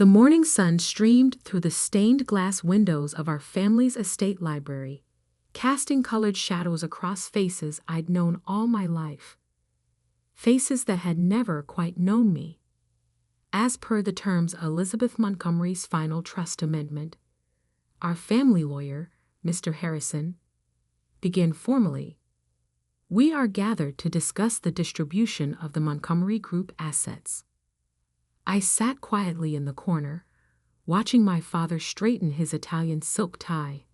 The morning sun streamed through the stained glass windows of our family's estate library, casting colored shadows across faces I'd known all my life. Faces that had never quite known me. As per the terms Elizabeth Montgomery's final trust amendment, our family lawyer, Mr. Harrison, began formally. We are gathered to discuss the distribution of the Montgomery Group assets. I sat quietly in the corner, watching my father straighten his Italian silk tie,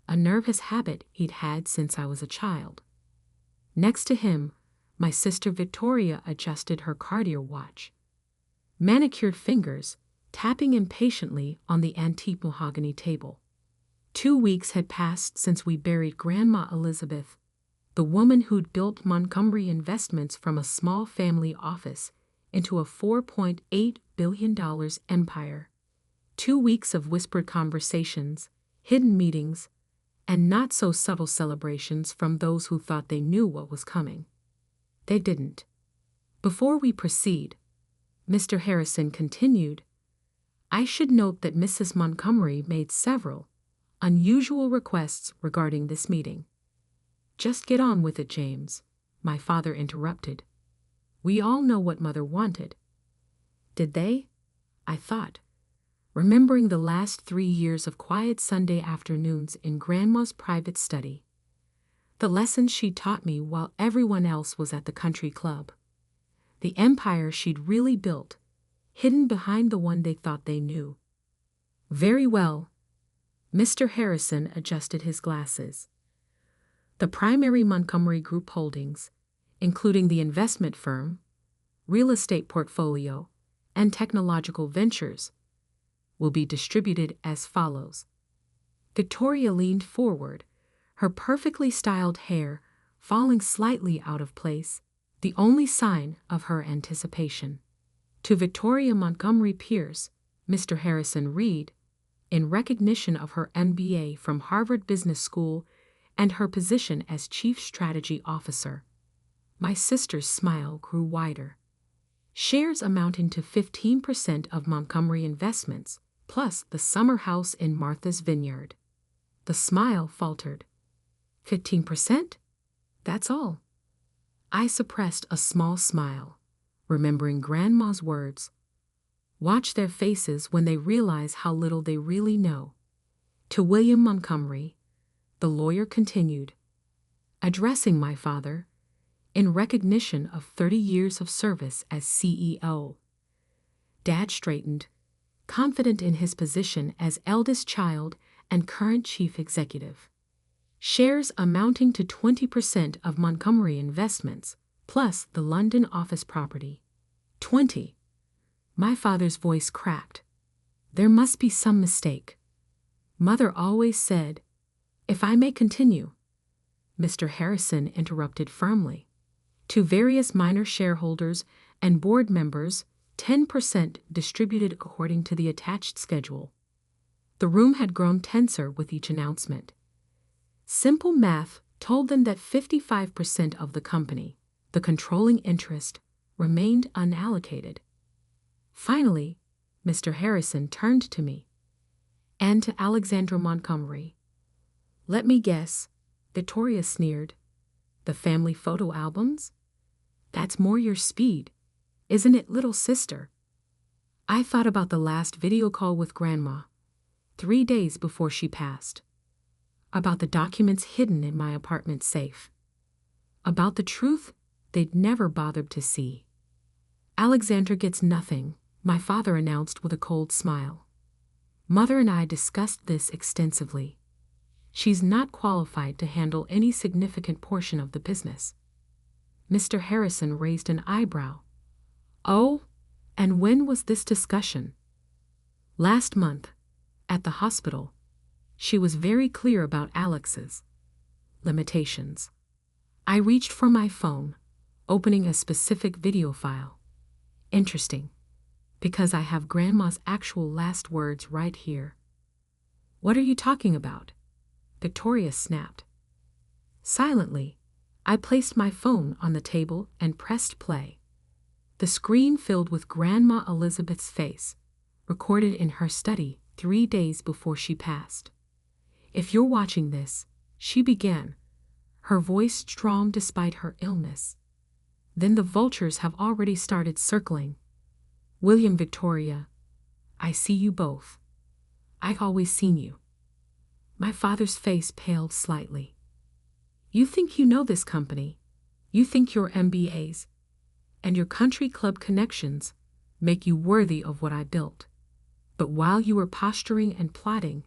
a nervous habit he'd had since I was a child. Next to him, my sister Victoria adjusted her Cartier watch, manicured fingers tapping impatiently on the antique mahogany table. 2 weeks had passed since we buried Grandma Elizabeth, the woman who'd built Montgomery Investments from a small family office into a $4.8 billion empire. 2 weeks of whispered conversations, hidden meetings, and not-so-subtle celebrations from those who thought they knew what was coming. They didn't. Before we proceed, Mr. Harrison continued, I should note that Mrs. Montgomery made several unusual requests regarding this meeting. Just get on with it, James, my father interrupted. We all know what Mother wanted. Did they? I thought, remembering the last 3 years of quiet Sunday afternoons in Grandma's private study. The lessons she taught me while everyone else was at the country club. The empire she'd really built, hidden behind the one they thought they knew. Very well. Mr. Harrison adjusted his glasses. The primary Montgomery Group holdings, including the investment firm, real estate portfolio, and technological ventures, will be distributed as follows. Victoria leaned forward, her perfectly styled hair falling slightly out of place, the only sign of her anticipation. To Victoria Montgomery Pierce, Mr. Harrison read, in recognition of her MBA from Harvard Business School and her position as Chief Strategy Officer. My sister's smile grew wider. Shares amounting to 15% of Montgomery Investments, plus the summer house in Martha's Vineyard. The smile faltered. 15%? That's all. I suppressed a small smile, remembering Grandma's words. Watch their faces when they realize how little they really know. To William Montgomery, the lawyer continued, addressing my father, in recognition of 30 years of service as CEO. Dad straightened, confident in his position as eldest child and current chief executive. Shares amounting to 20% of Montgomery Investments, plus the London office property. 20. My father's voice cracked. There must be some mistake. Mother always said, if I may continue. Mr. Harrison interrupted firmly. To various minor shareholders and board members, 10% distributed according to the attached schedule. The room had grown tenser with each announcement. Simple math told them that 55% of the company, the controlling interest, remained unallocated. Finally, Mr. Harrison turned to me and to Alexandra Montgomery. Let me guess, Victoria sneered. The family photo albums? That's more your speed, isn't it, little sister? I thought about the last video call with Grandma, 3 days before she passed. About the documents hidden in my apartment safe. About the truth they'd never bothered to see. Alexandra gets nothing, my father announced with a cold smile. Mother and I discussed this extensively. She's not qualified to handle any significant portion of the business. Mr. Harrison raised an eyebrow. Oh, and when was this discussion? Last month, at the hospital. She was very clear about Alex's limitations. I reached for my phone, opening a specific video file. Interesting, because I have Grandma's actual last words right here. What are you talking about? Victoria snapped. Silently, I placed my phone on the table and pressed play. The screen filled with Grandma Elizabeth's face, recorded in her study 3 days before she passed. If you're watching this, she began, her voice strong despite her illness. Then the vultures have already started circling. William, Victoria, I see you both. I've always seen you. My father's face paled slightly. You think you know this company. You think your MBAs and your country club connections make you worthy of what I built. But while you were posturing and plotting,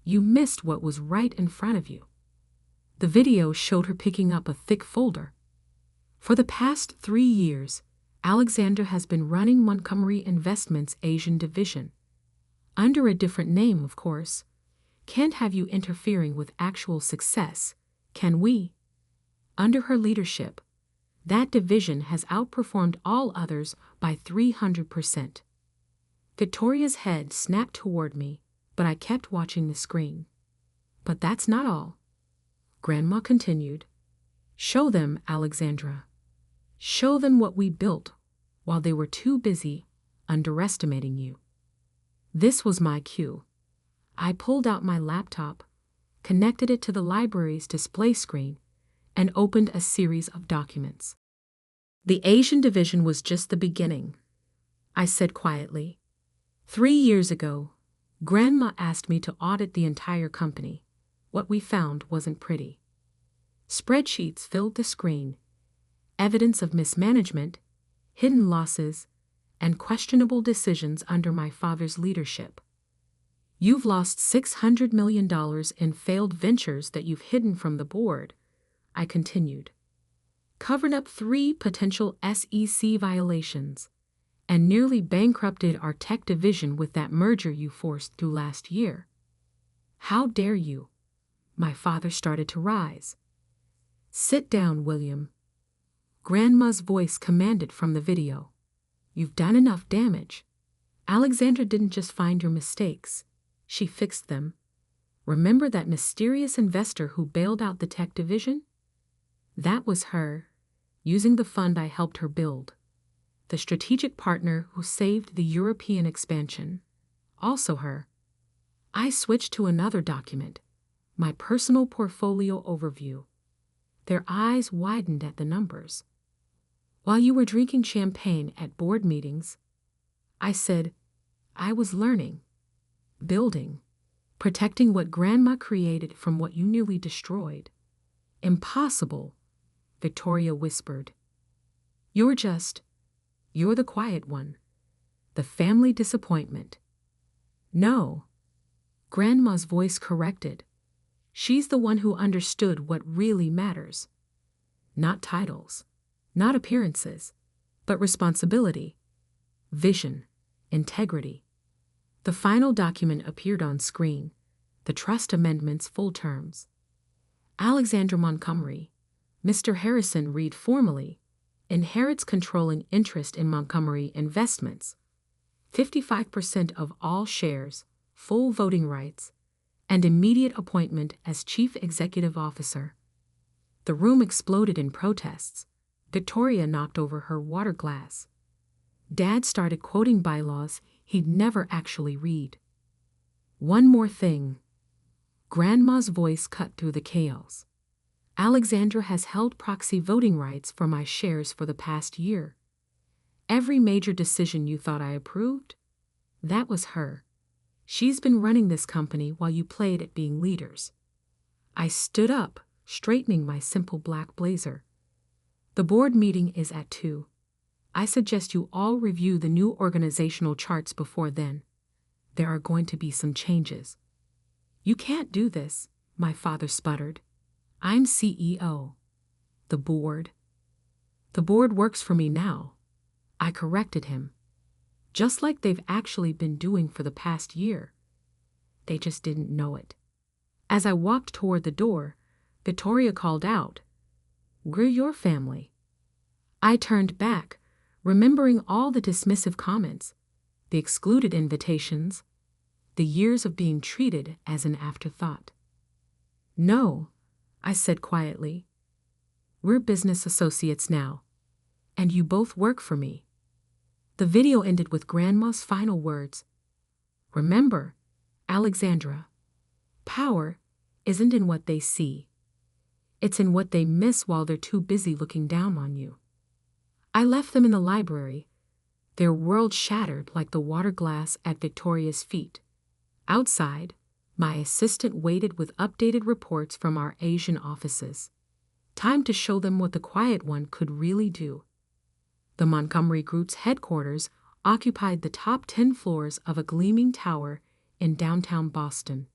you missed what was right in front of you. The video showed her picking up a thick folder. For the past 3 years, Alexandra has been running Montgomery Investments' Asian division. Under a different name, of course. Can't have you interfering with actual success, can we? Under her leadership, that division has outperformed all others by 300%. Victoria's head snapped toward me, but I kept watching the screen. But that's not all. Grandma continued. Show them, Alexandra. Show them what we built while they were too busy underestimating you. This was my cue. I pulled out my laptop, connected it to the library's display screen, and opened a series of documents. The Asian division was just the beginning, I said quietly. 3 years ago, Grandma asked me to audit the entire company. What we found wasn't pretty. Spreadsheets filled the screen, evidence of mismanagement, hidden losses, and questionable decisions under my father's leadership. You've lost $600 million in failed ventures that you've hidden from the board, I continued. Covered up 3 potential SEC violations, and nearly bankrupted our tech division with that merger you forced through last year. How dare you? My father started to rise. Sit down, William. Grandma's voice commanded from the video. You've done enough damage. Alexandra didn't just find your mistakes. She fixed them. Remember that mysterious investor who bailed out the tech division? That was her, using the fund I helped her build. The strategic partner who saved the European expansion. Also her. I switched to another document, my personal portfolio overview. Their eyes widened at the numbers. While you were drinking champagne at board meetings, I said, I was learning, building, protecting what Grandma created from what you nearly destroyed. Impossible, Victoria whispered. You're the quiet one, the family disappointment. No, Grandma's voice corrected. She's the one who understood what really matters. Not titles, not appearances, but responsibility, vision, integrity. The final document appeared on screen, the trust amendment's full terms. Alexandra Montgomery, Mr. Harrison Reed formally, inherits controlling interest in Montgomery Investments, 55% of all shares, full voting rights, and immediate appointment as Chief Executive Officer. The room exploded in protests. Victoria knocked over her water glass. Dad started quoting bylaws he'd never actually read. One more thing. Grandma's voice cut through the chaos. Alexandra has held proxy voting rights for my shares for the past year. Every major decision you thought I approved, that was her. She's been running this company while you played at being leaders. I stood up, straightening my simple black blazer. The board meeting is at 2. I suggest you all review the new organizational charts before then. There are going to be some changes. You can't do this, my father sputtered. I'm CEO. The board works for me now. I corrected him. Just like they've actually been doing for the past year. They just didn't know it. As I walked toward the door, Victoria called out, We're your family. I turned back, remembering all the dismissive comments, the excluded invitations, the years of being treated as an afterthought. No, I said quietly. We're business associates now, and you both work for me. The video ended with Grandma's final words. Remember, Alexandra, power isn't in what they see. It's in what they miss while they're too busy looking down on you. I left them in the library, their world shattered like the water glass at Victoria's feet. Outside, my assistant waited with updated reports from our Asian offices. Time to show them what the quiet one could really do. The Montgomery Group's headquarters occupied the top 10 floors of a gleaming tower in downtown Boston.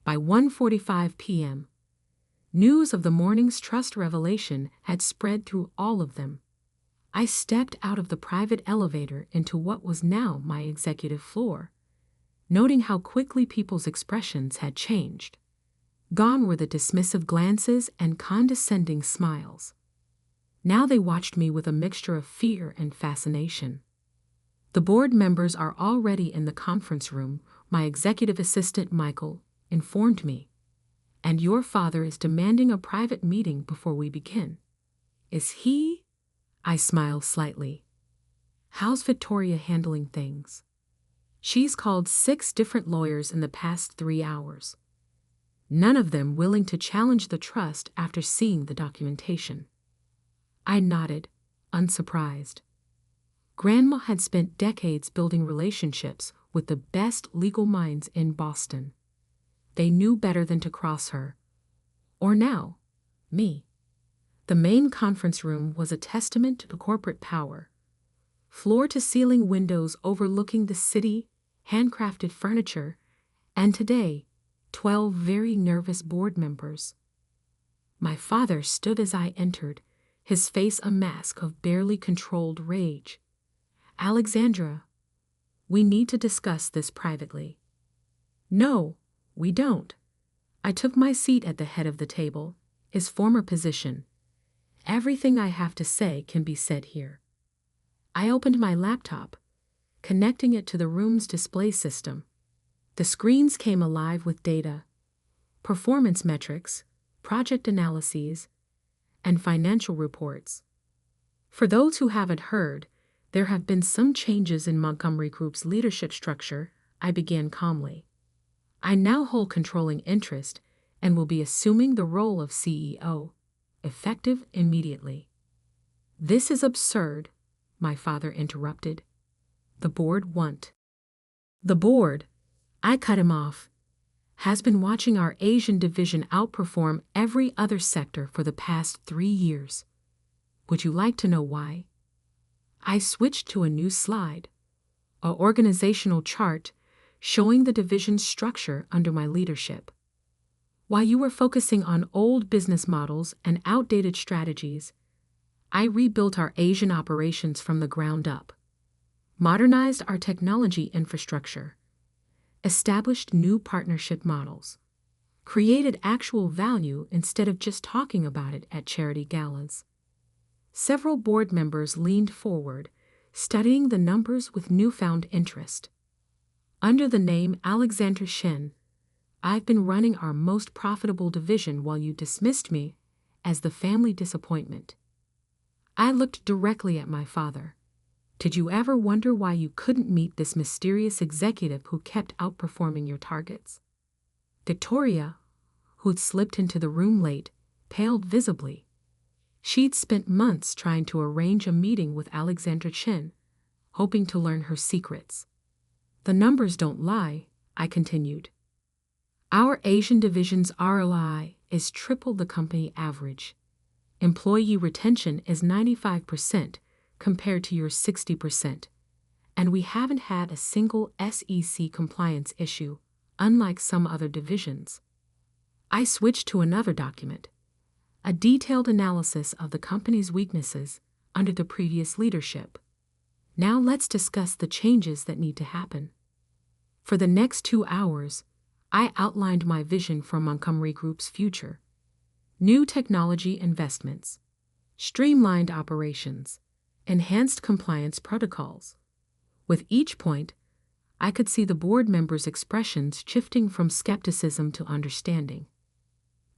By 1:45 p.m., news of the morning's trust revelation had spread through all of them. I stepped out of the private elevator into what was now my executive floor, noting how quickly people's expressions had changed. Gone were the dismissive glances and condescending smiles. Now they watched me with a mixture of fear and fascination. The board members are already in the conference room, my executive assistant Michael informed me, and your father is demanding a private meeting before we begin. Is he? I smiled slightly. How's Victoria handling things? She's called 6 different lawyers in the past 3 hours. None of them willing to challenge the trust after seeing the documentation. I nodded, unsurprised. Grandma had spent decades building relationships with the best legal minds in Boston. They knew better than to cross her. Or now, me. The main conference room was a testament to corporate power. Floor-to-ceiling windows overlooking the city, handcrafted furniture, and today, 12 very nervous board members. My father stood as I entered, his face a mask of barely controlled rage. Alexandra, we need to discuss this privately. No, we don't. I took my seat at the head of the table, his former position. Everything I have to say can be said here. I opened my laptop, connecting it to the room's display system. The screens came alive with data, performance metrics, project analyses, and financial reports. For those who haven't heard, there have been some changes in Montgomery Group's leadership structure, I began calmly. I now hold controlling interest and will be assuming the role of CEO, effective immediately. This is absurd, my father interrupted. The board won't. The board, I cut him off, has been watching our Asian division outperform every other sector for the past 3 years. Would you like to know why? I switched to a new slide, an organizational chart showing the division's structure under my leadership. While you were focusing on old business models and outdated strategies, I rebuilt our Asian operations from the ground up, modernized our technology infrastructure, established new partnership models, created actual value instead of just talking about it at charity galas. Several board members leaned forward, studying the numbers with newfound interest. Under the name Alexandra Shen, I've been running our most profitable division while you dismissed me as the family disappointment. I looked directly at my father. Did you ever wonder why you couldn't meet this mysterious executive who kept outperforming your targets? Victoria, who'd slipped into the room late, paled visibly. She'd spent months trying to arrange a meeting with Alexandra Chen, hoping to learn her secrets. The numbers don't lie, I continued. Our Asian division's ROI is triple the company average. Employee retention is 95% compared to your 60%, and we haven't had a single SEC compliance issue, unlike some other divisions. I switched to another document, a detailed analysis of the company's weaknesses under the previous leadership. Now let's discuss the changes that need to happen. For the next 2 hours, I outlined my vision for Montgomery Group's future. New technology investments, streamlined operations, enhanced compliance protocols. With each point, I could see the board members' expressions shifting from skepticism to understanding.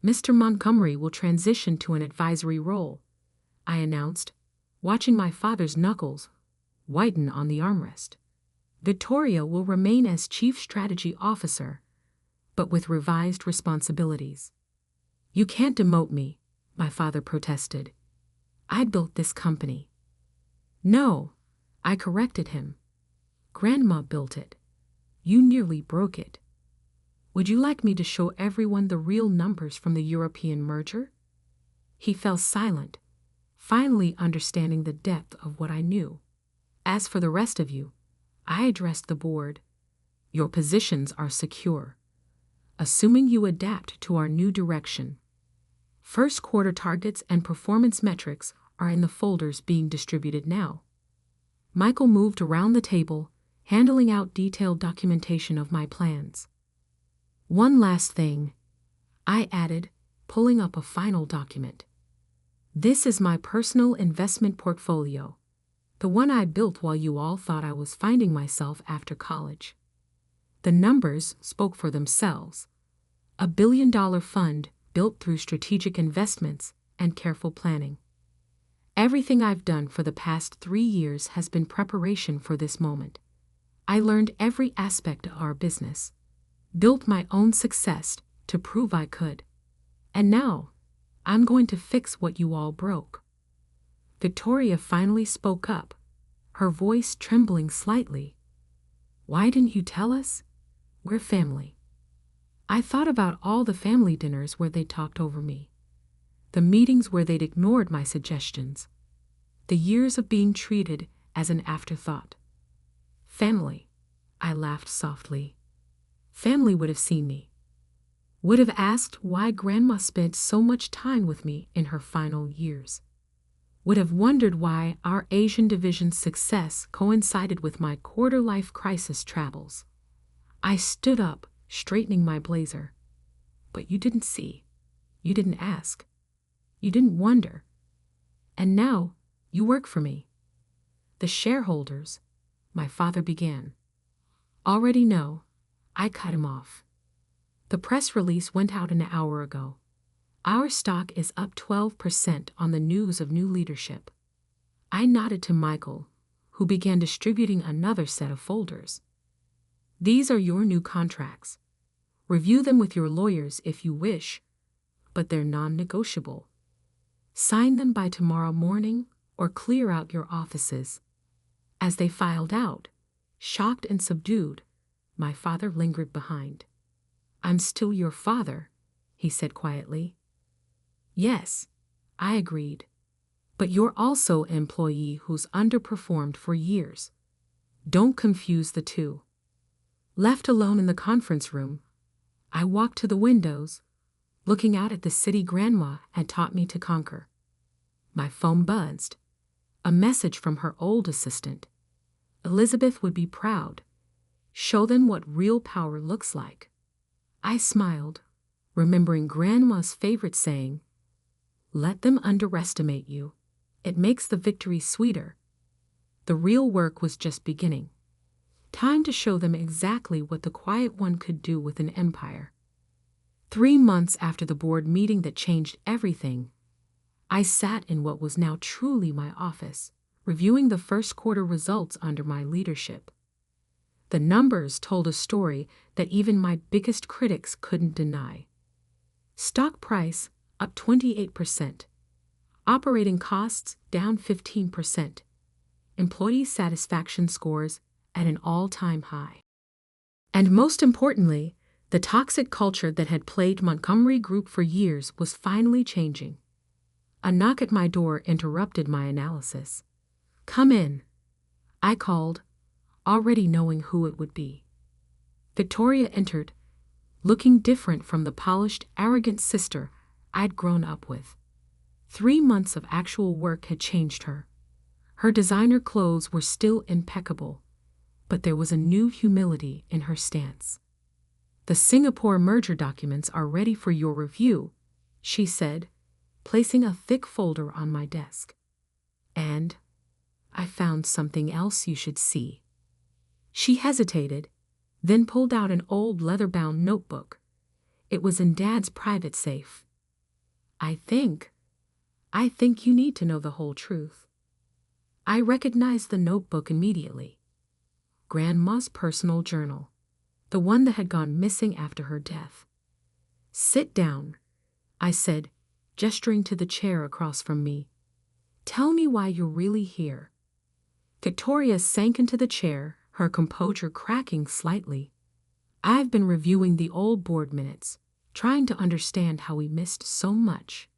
Mr. Montgomery will transition to an advisory role, I announced, watching my father's knuckles Whiten on the armrest. Victoria will remain as Chief Strategy Officer, but with revised responsibilities. You can't demote me, my father protested. I built this company. No, I corrected him. Grandma built it. You nearly broke it. Would you like me to show everyone the real numbers from the European merger? He fell silent, finally understanding the depth of what I knew. As for the rest of you, I addressed the board. Your positions are secure, assuming you adapt to our new direction. First quarter targets and performance metrics are in the folders being distributed now. Michael moved around the table, handling out detailed documentation of my plans. One last thing, I added, pulling up a final document. This is my personal investment portfolio, the one I built while you all thought I was finding myself after college. The numbers spoke for themselves. A billion-dollar fund built through strategic investments and careful planning. Everything I've done for the past 3 years has been preparation for this moment. I learned every aspect of our business, built my own success to prove I could. And now, I'm going to fix what you all broke. Victoria finally spoke up, her voice trembling slightly. Why didn't you tell us? We're family. I thought about all the family dinners where they talked over me, the meetings where they'd ignored my suggestions, the years of being treated as an afterthought. Family, I laughed softly. Family would have seen me, would have asked why Grandma spent so much time with me in her final years, would have wondered why our Asian division's success coincided with my quarter-life crisis travels. I stood up, straightening my blazer. But you didn't see. You didn't ask. You didn't wonder. And now, you work for me. The shareholders, my father began, already know. I cut him off. The press release went out an hour ago. Our stock is up 12% on the news of new leadership. I nodded to Michael, who began distributing another set of folders. These are your new contracts. Review them with your lawyers if you wish, but they're non-negotiable. Sign them by tomorrow morning or clear out your offices. As they filed out, shocked and subdued, my father lingered behind. I'm still your father, he said quietly. Yes, I agreed. But you're also an employee who's underperformed for years. Don't confuse the two. Left alone in the conference room, I walked to the windows, looking out at the city Grandma had taught me to conquer. My phone buzzed. A message from her old assistant. Elizabeth would be proud. Show them what real power looks like. I smiled, remembering Grandma's favorite saying, "Let them underestimate you. It makes the victory sweeter." The real work was just beginning. Time to show them exactly what the quiet one could do with an empire. 3 months after the board meeting that changed everything, I sat in what was now truly my office, reviewing the first quarter results under my leadership. The numbers told a story that even my biggest critics couldn't deny. Stock price up 28%. Operating costs down 15%. Employee satisfaction scores at an all-time high. And most importantly, the toxic culture that had plagued Montgomery Group for years was finally changing. A knock at my door interrupted my analysis. "Come in," I called, already knowing who it would be. Victoria entered, looking different from the polished, arrogant sister I'd grown up with. 3 months of actual work had changed her. Her designer clothes were still impeccable, but there was a new humility in her stance. "The Singapore merger documents are ready for your review," she said, placing a thick folder on my desk. "And I found something else you should see." She hesitated, then pulled out an old leather-bound notebook. It was in Dad's private safe. I think you need to know the whole truth." I recognized the notebook immediately. Grandma's personal journal, the one that had gone missing after her death. "Sit down," I said, gesturing to the chair across from me. "Tell me why you're really here." Victoria sank into the chair, her composure cracking slightly. "I've been reviewing the old board minutes, trying to understand how we missed so much.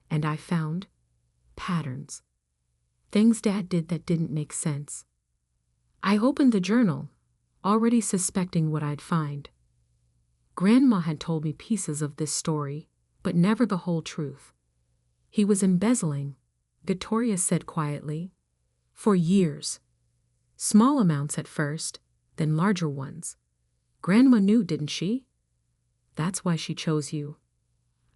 And I found patterns. Things Dad did that didn't make sense." I opened the journal, already suspecting what I'd find. Grandma had told me pieces of this story, but never the whole truth. "He was embezzling," Victoria said quietly, "for years. Small amounts at first, then larger ones. Grandma knew, didn't she? That's why she chose you."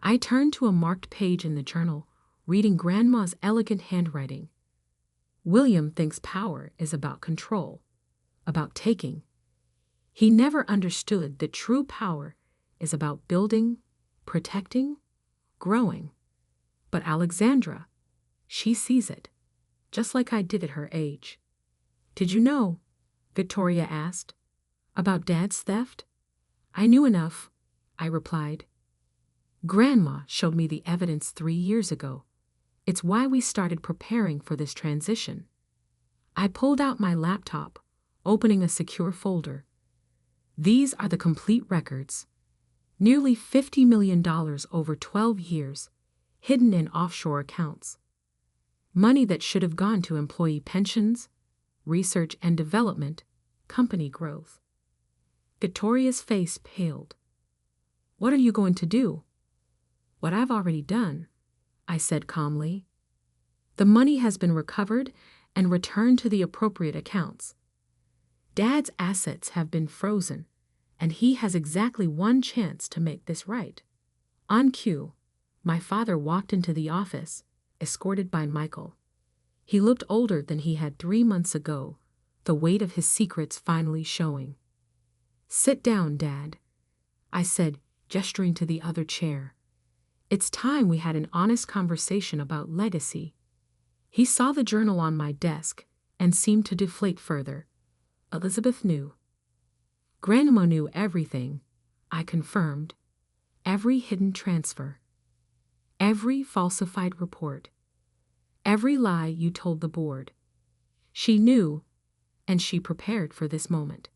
I turned to a marked page in the journal, reading Grandma's elegant handwriting. "William thinks power is about control, about taking. He never understood that true power is about building, protecting, growing. But Alexandra, she sees it, just like I did at her age." "Did you know," Victoria asked, "about Dad's theft?" "I knew enough," I replied. "Grandma showed me the evidence 3 years ago. It's why we started preparing for this transition." I pulled out my laptop, opening a secure folder. "These are the complete records. Nearly $50 million over 12 years, hidden in offshore accounts. Money that should have gone to employee pensions, research and development, company growth." Victoria's face paled. "What are you going to do?" "What I've already done," I said calmly. "The money has been recovered and returned to the appropriate accounts. Dad's assets have been frozen, and he has exactly one chance to make this right." On cue, my father walked into the office, escorted by Michael. He looked older than he had 3 months ago, the weight of his secrets finally showing. "Sit down, Dad," I said, gesturing to the other chair. "It's time we had an honest conversation about legacy." He saw the journal on my desk and seemed to deflate further. "Elizabeth knew." "Grandma knew everything," I confirmed. "Every hidden transfer. Every falsified report. Every lie you told the board. She knew, and she prepared for this moment."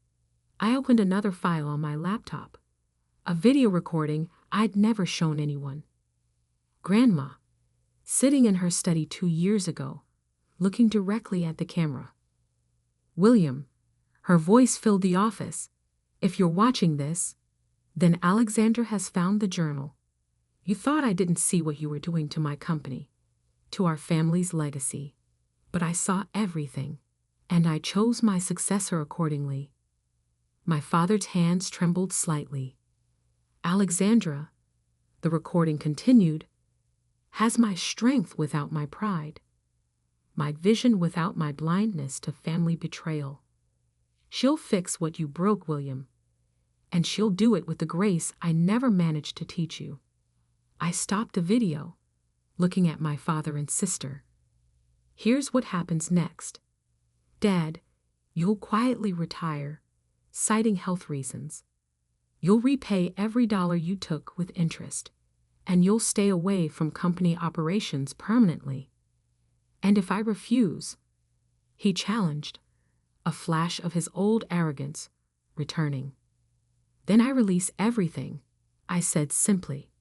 I opened another file on my laptop, a video recording I'd never shown anyone. Grandma, sitting in her study 2 years ago, looking directly at the camera. "William," her voice filled the office, "if you're watching this, then Alexandra has found the journal. You thought I didn't see what you were doing to my company, to our family's legacy. But I saw everything, and I chose my successor accordingly." My father's hands trembled slightly. "Alexandra," the recording continued, "has my strength without my pride, my vision without my blindness to family betrayal. She'll fix what you broke, William, and she'll do it with the grace I never managed to teach you." I stopped the video, looking at my father and sister. "Here's what happens next. Dad, you'll quietly retire, citing health reasons. You'll repay every dollar you took with interest, and you'll stay away from company operations permanently. And if I refuse," he challenged, a flash of his old arrogance returning. "Then I release everything," I said simply.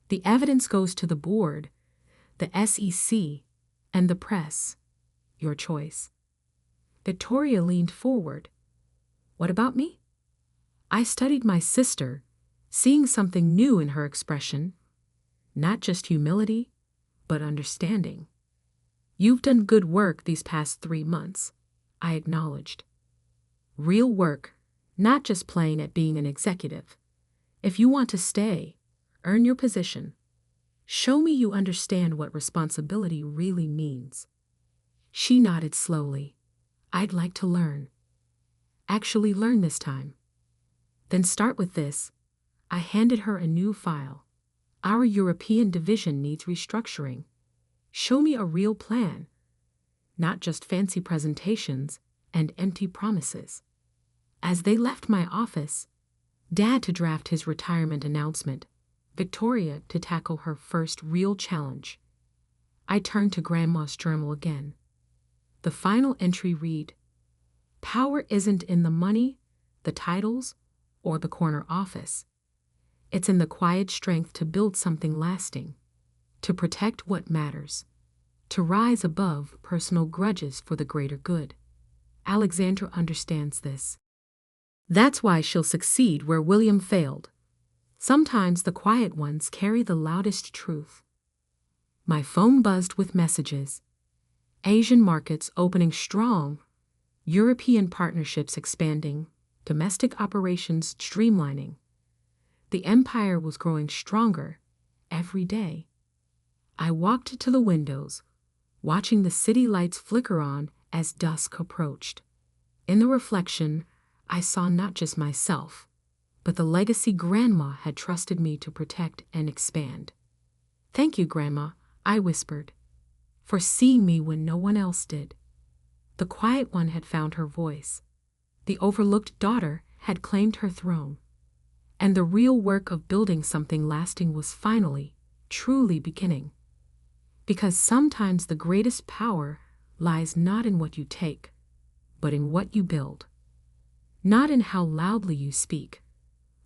"The evidence goes to the board, the SEC, and the press. Your choice." Victoria leaned forward. "What about me?" I studied my sister, seeing something new in her expression. Not just humility, but understanding. "You've done good work these past 3 months," I acknowledged. "Real work, not just playing at being an executive. If you want to stay, earn your position. Show me you understand what responsibility really means." She nodded slowly. "I'd like to learn. Actually learn this time." "Then start with this." I handed her a new file. "Our European division needs restructuring. Show me a real plan. not just fancy presentations and empty promises. As they left my office, Dad to draft his retirement announcement, Victoria to tackle her first real challenge, I turned to Grandma's journal again. The final entry read, "Power isn't in the money, the titles, or the corner office. It's in the quiet strength to build something lasting, to protect what matters, to rise above personal grudges for the greater good. Alexandra understands this. That's why she'll succeed where William failed. Sometimes the quiet ones carry the loudest truth." My phone buzzed with messages. Asian markets opening strong, European partnerships expanding, domestic operations streamlining. The empire was growing stronger every day. I walked to the windows, watching the city lights flicker on as dusk approached. In the reflection, I saw not just myself, but the legacy Grandma had trusted me to protect and expand. "Thank you, Grandma," I whispered, "for seeing me when no one else did." The quiet one had found her voice. The overlooked daughter had claimed her throne. And the real work of building something lasting was finally, truly beginning. Because sometimes the greatest power lies not in what you take, but in what you build. Not in how loudly you speak,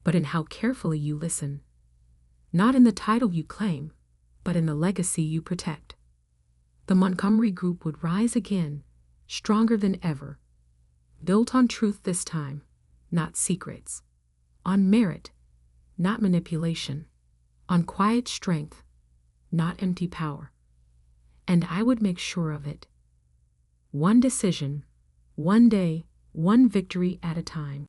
but in how carefully you listen. Not in the title you claim, but in the legacy you protect. The Montgomery Group would rise again, stronger than ever. Built on truth this time, not secrets. On merit, not manipulation. On quiet strength, not empty power. And I would make sure of it. One decision, one day, one victory at a time.